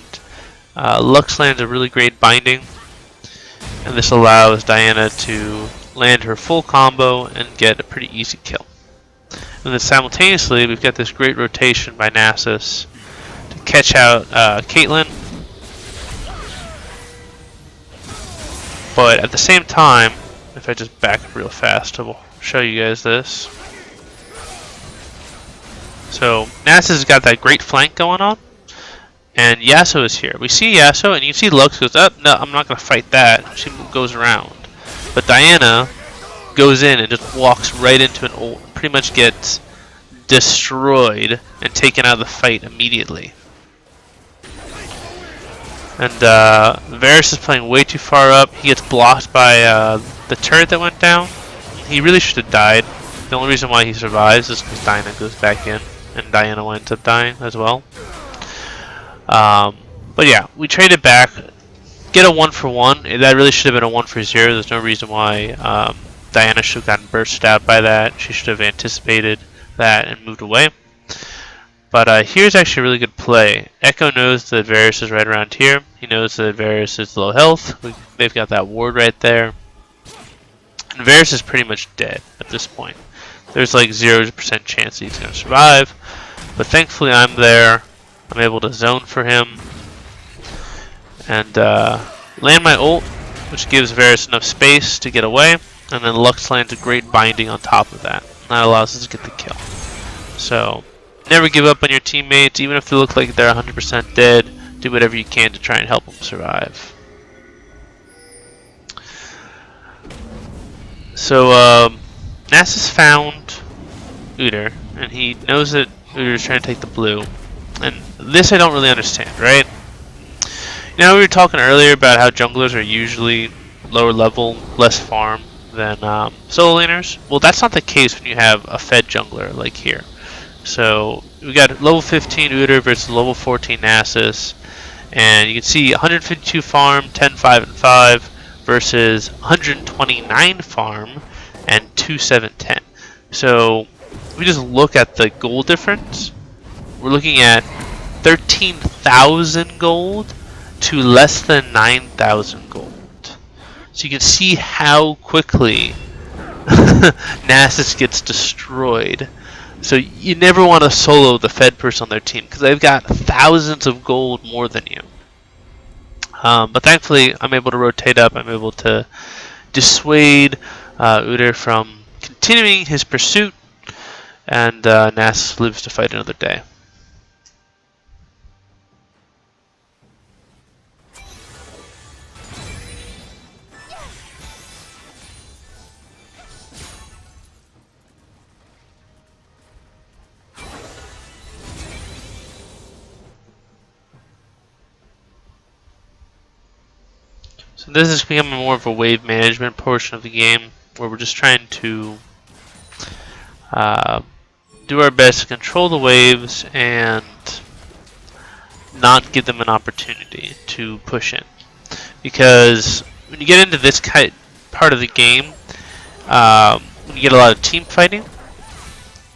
Lux lands a really great binding, and this allows Diana to land her full combo and get a pretty easy kill. And then simultaneously, we've got this great rotation by Nasus to catch out Caitlyn. But at the same time, if I just back up real fast, I will show you guys this. So Nasus has got that great flank going on, and Yasuo is here. We see Yasuo, and you see Lux goes up. No, I'm not going to fight that. She goes around. But Diana goes in and just walks right into an ult. Pretty much gets destroyed and taken out of the fight immediately. And Varus is playing way too far up. He gets blocked by the turret that went down. He really should have died. The only reason why he survives is because Diana goes back in, and Diana winds up dying as well. But yeah, we traded back. get a 1-for-1. That really should have been a 1-for-0. There's no reason why Diana should have gotten bursted out by that. She should have anticipated that and moved away. But here's actually a really good play. Echo knows that Varus is right around here. He knows that Varus is low health. They've got that ward right there. And Varus is pretty much dead at this point. There's like 0% chance that he's going to survive. But thankfully I'm there. I'm able to zone for him. And land my ult, which gives Varus enough space to get away. And then Lux lands a great binding on top of that. And that allows us to get the kill. So, never give up on your teammates, even if they look like they're 100% dead. Do whatever you can to try and help them survive. So, Nasus found Udyr, and he knows that Udyr is trying to take the blue. And this I don't really understand, right? You know, we were talking earlier about how junglers are usually lower level, less farm than solo laners. Well, that's not the case when you have a fed jungler like here. So we got level 15 Udyr versus level 14 Nasus, and you can see 152 farm, 10, 5, and 5 versus 129 farm and 2, 7, 10. So we just look at the gold difference. We're looking at 13,000 gold to less than 9,000 gold. So you can see how quickly Nasus gets destroyed. So you never want to solo the fed person on their team because they've got thousands of gold more than you. But thankfully I'm able to rotate up. I'm able to dissuade Udyr from continuing his pursuit, and Nasus lives to fight another day. So this is becoming more of a wave management portion of the game, where we're just trying to do our best to control the waves and not give them an opportunity to push in. Because when you get into this part of the game, when you get a lot of team fighting,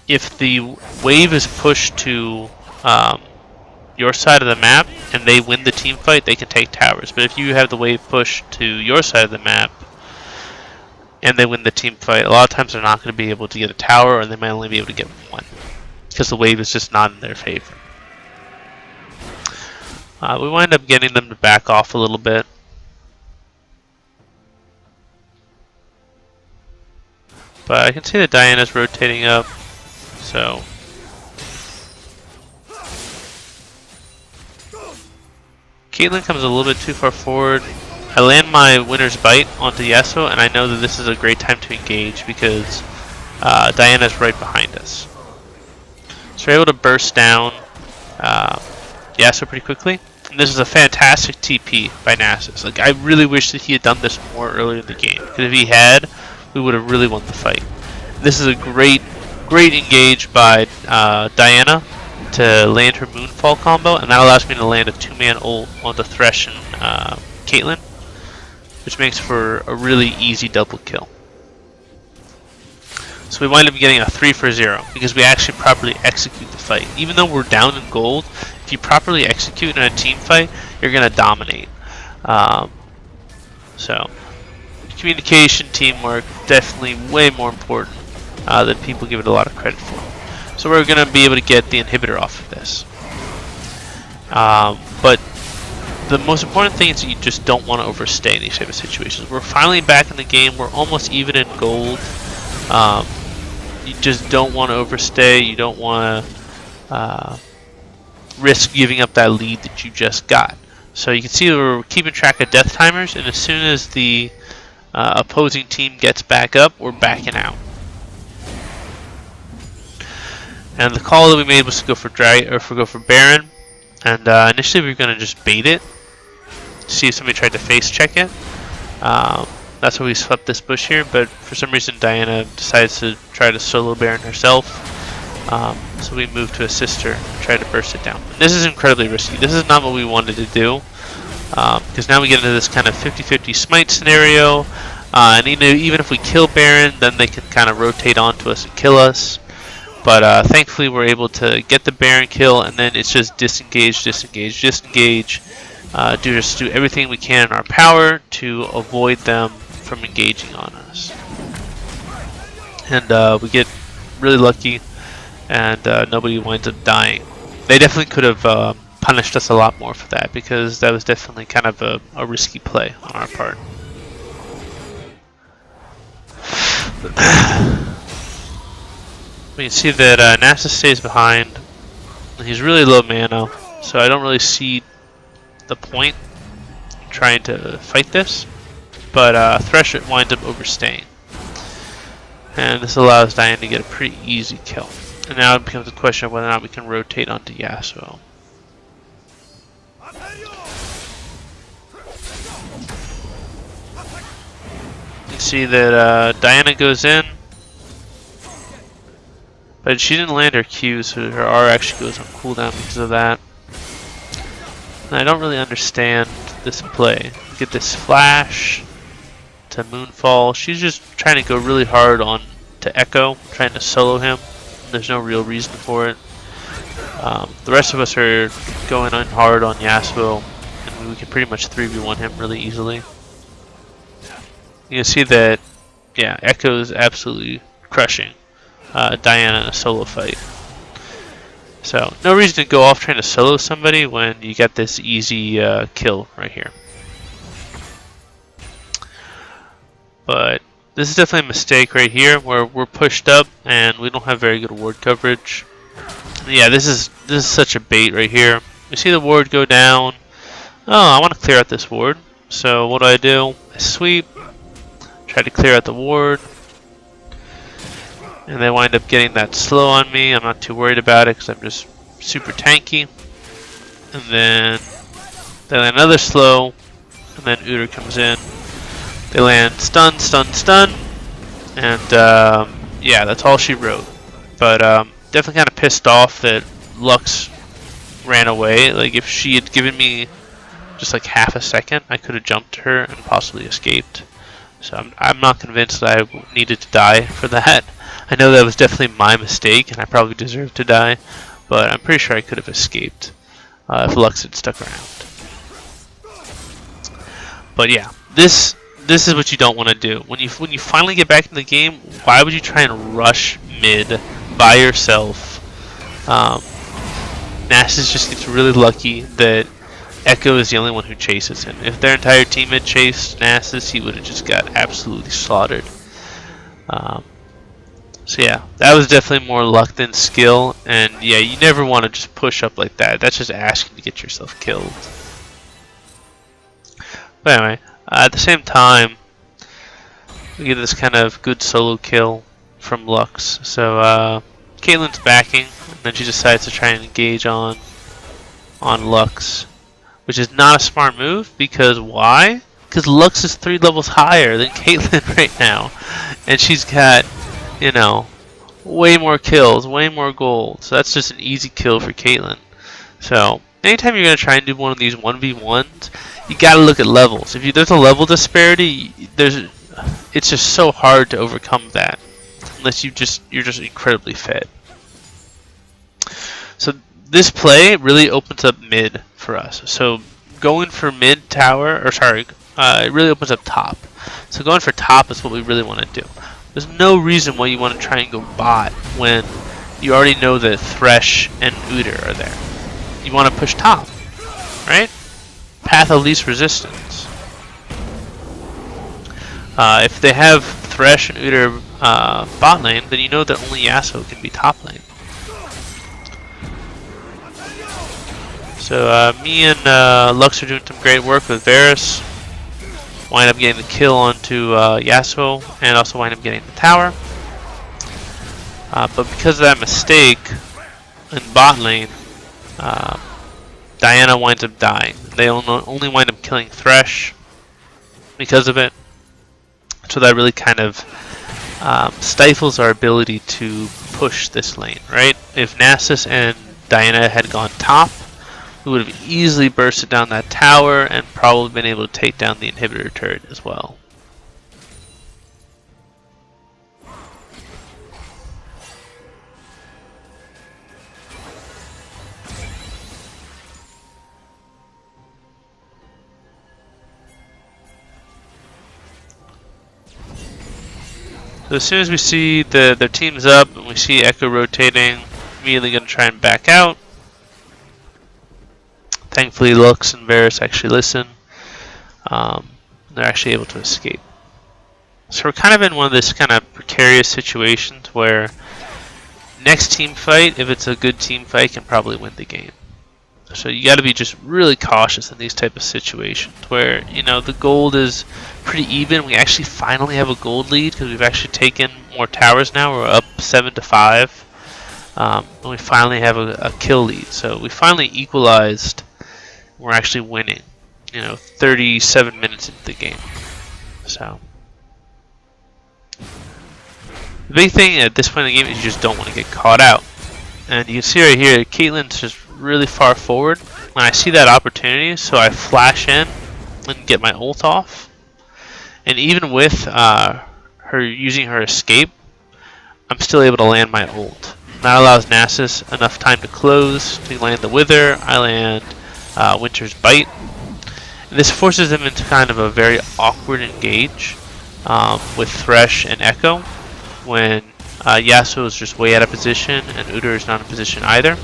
if the wave is pushed to your side of the map and they win the team fight, they can take towers. But if you have the wave pushed to your side of the map and they win the team fight, a lot of times they're not going to be able to get a tower, or they might only be able to get one because the wave is just not in their favor. We wind up getting them to back off a little bit. But I can see that Diana's rotating up, so Caitlyn comes a little bit too far forward. I land my Winter's Bite onto Yasuo, and I know that this is a great time to engage because Diana's right behind us. So we're able to burst down Yasuo pretty quickly. And this is a fantastic TP by Nasus. Like, I really wish that he had done this more earlier in the game, because if he had, we would have really won the fight. This is a great engage by Diana to land her Moonfall combo, and that allows me to land a 2-man ult on the Thresh and Caitlyn, which makes for a really easy double kill. So we wind up getting a 3-for-0 because we actually properly execute the fight. Even though we're down in gold, if you properly execute in a team fight, you're going to dominate. So communication, teamwork, definitely way more important than people give it a lot of credit for. So we're going to be able to get the inhibitor off of this. But the most important thing is that you just don't want to overstay in these type of situations. We're finally back in the game. We're almost even in gold. You just don't want to overstay. You don't want to risk giving up that lead that you just got. So you can see that we're keeping track of death timers, and as soon as the opposing team gets back up, we're backing out. And the call that we made was to go for Baron, and initially we were going to just bait it, see if somebody tried to face check it. That's why we swept this bush here, but for some reason Diana decides to try to solo Baron herself. So we moved to assist her and try to burst it down. This is incredibly risky. This is not what we wanted to do. because now we get into this kind of 50-50 smite scenario. And even if we kill Baron, then they can kind of rotate onto us and kill us. But thankfully we're able to get the Baron kill, and then it's just disengage, disengage, disengage. Do everything we can in our power to avoid them from engaging on us. And we get really lucky, and nobody winds up dying. They definitely could have punished us a lot more for that, because that was definitely kind of a risky play on our part. We can see that Nasus stays behind. He's really low mana, so I don't really see the point in trying to fight this. But Thresh winds up overstaying. And this allows Diana to get a pretty easy kill. And now it becomes a question of whether or not we can rotate onto Yasuo. You can see that Diana goes in, but she didn't land her Q, so her R actually goes on cooldown because of that. And I don't really understand this play. You get this flash to Moonfall. She's just trying to go really hard on to Echo, trying to solo him. There's no real reason for it. The rest of us are going on hard on Yasuo, and we can pretty much 3v1 him really easily. You can see that, yeah, Echo is absolutely crushing Diana in a solo fight. So, no reason to go off trying to solo somebody when you get this easy kill right here. But this is definitely a mistake right here, where we're pushed up and we don't have very good ward coverage. Yeah, this is such a bait right here. We see the ward go down. Oh, I want to clear out this ward. So what do? I sweep, try to clear out the ward, and they wind up getting that slow on me. I'm not too worried about it because I'm just super tanky. And then they land another slow, and then Udyr comes in. They land stun, stun, stun, and yeah, that's all she wrote. But definitely kind of pissed off that Lux ran away. Like, if she had given me just like half a second, I could have jumped to her and possibly escaped. So I'm not convinced that I needed to die for that. I know that was definitely my mistake, and I probably deserved to die, but I'm pretty sure I could have escaped if Lux had stuck around. But yeah, this is what you don't want to do. When you finally get back in the game, why would you try and rush mid by yourself? Nasus just gets really lucky that Echo is the only one who chases him. If their entire team had chased Nasus, he would have just got absolutely slaughtered. So yeah, that was definitely more luck than skill, and yeah, you never want to just push up like that. That's just asking to get yourself killed. But anyway, at the same time, we get this kind of good solo kill from Lux. So Caitlyn's backing, and then she decides to try and engage on Lux, which is not a smart move, because why? Because Lux is 3 levels higher than Caitlyn right now, and she's got, you know, way more kills, way more gold. So that's just an easy kill for Caitlyn. So anytime you're gonna try and do one of these 1v1s, you gotta look at levels. If there's a level disparity, it's just so hard to overcome that, unless you're just incredibly fed. So this play really opens up mid for us. So going for mid tower, or sorry, it really opens up top. So going for top is what we really want to do. There's no reason why you want to try and go bot when you already know that Thresh and Udyr are there. You want to push top, right? Path of least resistance. If they have Thresh and Udyr bot lane, then you know that only Yasuo can be top lane. So me and Lux are doing some great work with Varus. Wind up getting the kill onto Yasuo, and also wind up getting the tower. But because of that mistake in bot lane, Diana winds up dying. They only wind up killing Thresh because of it. So that really kind of stifles our ability to push this lane, right? If Nasus and Diana had gone top, we would have easily bursted down that tower and probably been able to take down the inhibitor turret as well. So as soon as we see their team's up and we see Echo rotating, immediately going to try and back out. Thankfully, Lux and Varus actually listen. They're actually able to escape. So we're kind of in one of this kind of precarious situations where next team fight, if it's a good team fight, can probably win the game. So you got to be just really cautious in these type of situations where, you know, the gold is pretty even. We actually finally have a gold lead because we've actually taken more towers now. We're up 7-5. And we finally have a kill lead. So we finally equalized. We're actually winning, you know, 37 minutes into the game. So the big thing at this point in the game is you just don't want to get caught out. And you can see right here, Caitlyn's just really far forward. When I see that opportunity, so I flash in and get my ult off. And even with her using her escape, I'm still able to land my ult. That allows Nasus enough time to close, to land the Wither. I land Winter's Bite. And this forces them into kind of a very awkward engage with Thresh and Echo when Yasuo is just way out of position and Udyr is not in position either.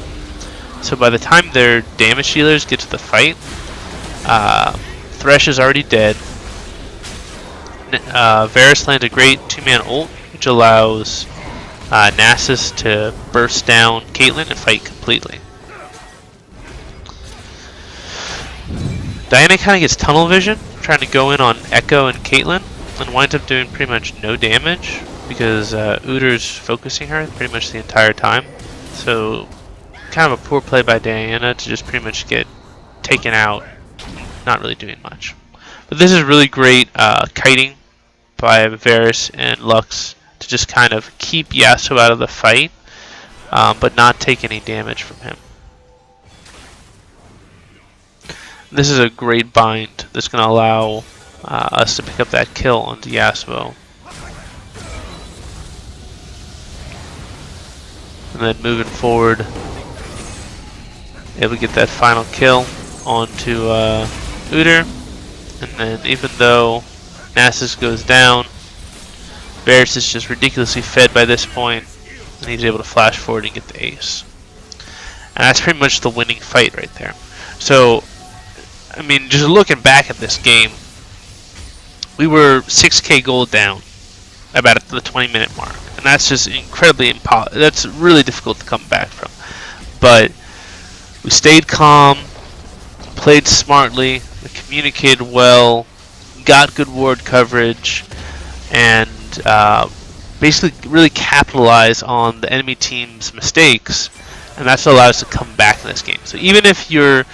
So by the time their damage dealers get to the fight, Thresh is already dead. Varus lands a great 2-man ult, which allows Nasus to burst down Caitlyn and fight completely. Diana kind of gets tunnel vision, trying to go in on Echo and Caitlyn, and winds up doing pretty much no damage because Udyr's focusing her pretty much the entire time. So kind of a poor play by Diana to just pretty much get taken out, not really doing much. But this is really great kiting by Varus and Lux to just kind of keep Yasuo out of the fight, but not take any damage from him. This is a great bind that's going to allow us to pick up that kill onto Yasuo. And then moving forward, able to get that final kill onto Udyr. And then even though Nasus goes down, Varus is just ridiculously fed by this point, and he's able to flash forward and get the ace. And that's pretty much the winning fight right there. So, I mean, just looking back at this game, we were 6k gold down about the 20-minute mark. And that's just incredibly that's really difficult to come back from. But we stayed calm, played smartly, we communicated well, got good ward coverage, and basically really capitalize on the enemy team's mistakes, and that's what allows us to come back in this game. So even if your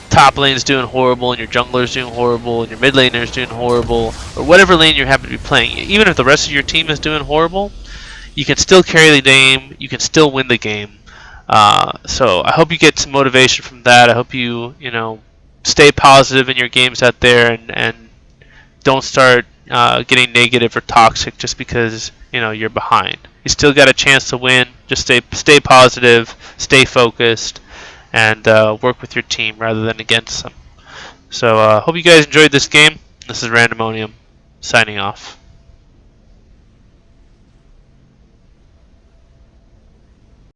top lane's doing horrible and your jungler's doing horrible and your mid laner's doing horrible, or whatever lane you happen to be playing, even if the rest of your team is doing horrible, you can still carry the game, you can still win the game. So I hope you get some motivation from that. I hope you stay positive in your games out there and don't start getting negative or toxic just because you're behind. You still got a chance to win. Just stay positive, stay focused, and work with your team rather than against them. So hope you guys enjoyed this game. This is Randomonium signing off.